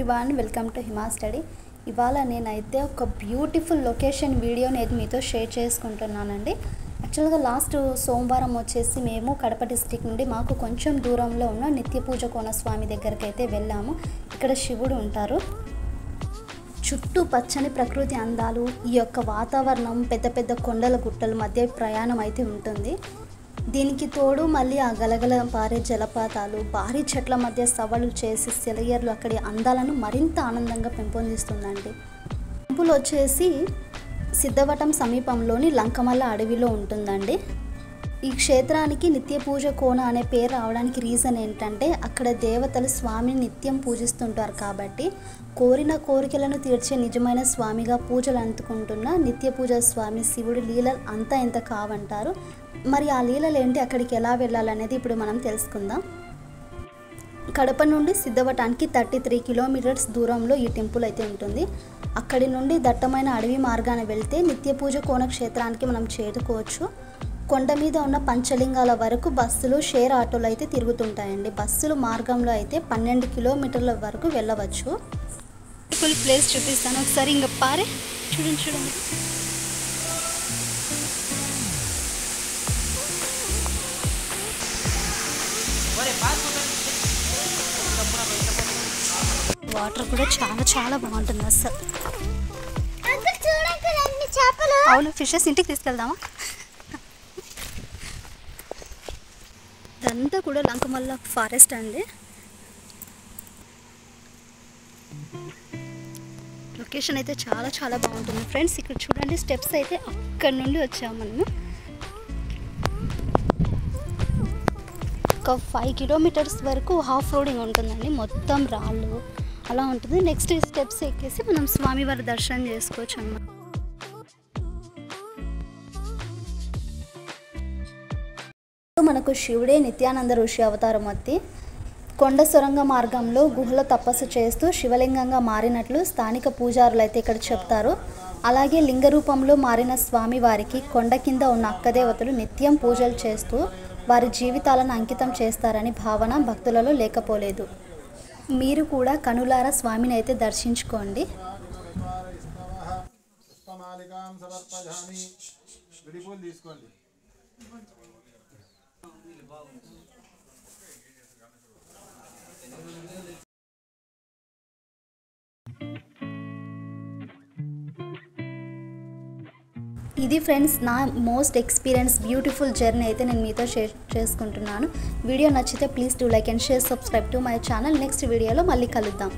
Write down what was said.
Everyone, welcome to Hima study. ఇవాళ నేనైతే ఒక బ్యూటిఫుల్ లొకేషన్ వీడియోని అయితే మీతో షేర్ చేసుకుంటున్నానండి. యాక్చువల్గా లాస్ట్ సోమవారం వచ్చేసి మేము కడప డిస్ట్రిక్ట్ నుండి మాకు కొంచెం దూరంలో ఉన్న నిత్య పూజ కోన స్వామి దగ్గరికి అయితే వెళ్ళాము. ఇక్కడ శివుడు ఉంటారు. చుట్టూ పచ్చని ప్రకృతి అందాలు, ఈ యొక్క వాతావరణం, పెద్ద పెద్ద కొండల గుట్టల మధ్య ప్రయాణం అయితే ఉంటుంది. దీనికి తోడు మళ్ళీ ఆ గలగల పారే జలపాతాలు, భారీ చెట్ల మధ్య సవాళ్ళు చేసి సెలయర్లు అక్కడి అందాలను మరింత ఆనందంగా పెంపొందిస్తుందండి. టెంపుల్ వచ్చేసి సిద్ధవటం సమీపంలోని లంకమల్ల అడవిలో ఉంటుందండి. ఈ క్షేత్రానికి నిత్య పూజ కోన అనే పేరు రావడానికి రీజన్ ఏంటంటే అక్కడ దేవతలు స్వామిని నిత్యం పూజిస్తుంటారు కాబట్టి కోరిన కోరికలను తీర్చే నిజమైన స్వామిగా పూజలు అందుకుంటున్న నిత్య పూజ స్వామి శివుడి లీలలు అంతా ఇంత కావంటారు. మరి ఆ లీలలు ఏంటి, అక్కడికి ఎలా వెళ్ళాలనేది ఇప్పుడు మనం తెలుసుకుందాం. కడప నుండి సిద్ధవటానికి 33 కిలోమీటర్స్ దూరంలో ఈ టెంపుల్ అయితే ఉంటుంది. అక్కడి నుండి దట్టమైన అడవి మార్గాన వెళ్తే నిత్య పూజ కోన క్షేత్రానికి మనం చేరుకోవచ్చు. కొండ మీద ఉన్న పంచలింగాల వరకు బస్సులు, షేర్ ఆటోలు అయితే తిరుగుతుంటాయండి. బస్సులు మార్గంలో అయితే 12 కిలోమీటర్ల వరకు వెళ్ళవచ్చు. ఫుల్ ప్లేస్ చూపిస్తాను ఒకసారి. ఇంకా పారే చూడండి. వాటర్ కూడా చాలా బాగుంటుంది అసలు. అవును, ఫిషెస్ ఇంటికి తీసుకెళ్దామా? ఇదంతా కూడా లంకమల్ల ఫారెస్ట్ అండి. లొకేషన్ అయితే చాలా బాగుంటుంది ఫ్రెండ్స్. ఇక్కడ చూడండి, స్టెప్స్ అయితే అక్కడి నుండి వచ్చాము మనము. ఒక 5 కిలోమీటర్స్ వరకు హాఫ్ రోడింగ్ ఉంటుందండి. మొత్తం రాళ్ళు అలా ఉంటుంది. నెక్స్ట్ స్టెప్స్ ఎక్కేసి మనం స్వామివారి దర్శనం చేసుకోవచ్చు అన్నమాట. మనకు శివుడే నిత్యానంద ఋషి అవతారం ఎత్తి కొండ సొరంగ మార్గంలో గుహలో తపస్సు చేస్తూ శివలింగంగా మారినట్లు స్థానిక పూజారులు అయితే ఇక్కడ చెప్తారు. అలాగే లింగ రూపంలో మారిన స్వామి వారికి కొండ కింద ఉన్న అక్కదేవతలు నిత్యం పూజలు చేస్తూ వారి జీవితాలను అంకితం చేస్తారని భావన భక్తులలో లేకపోలేదు. మీరు కూడా కనులారా స్వామిని అయితే దర్శించుకోండి. ఇది ఫ్రెండ్స్ నా మోస్ట్ ఎక్స్పీరియన్స్ బ్యూటిఫుల్ జర్నీ అయితే నేను మీతో షేర్ చేసుకుంటున్నాను. వీడియో నచ్చితే please do like and share, subscribe to my channel. Next వీడియోలో మళ్ళీ కలుద్దాం.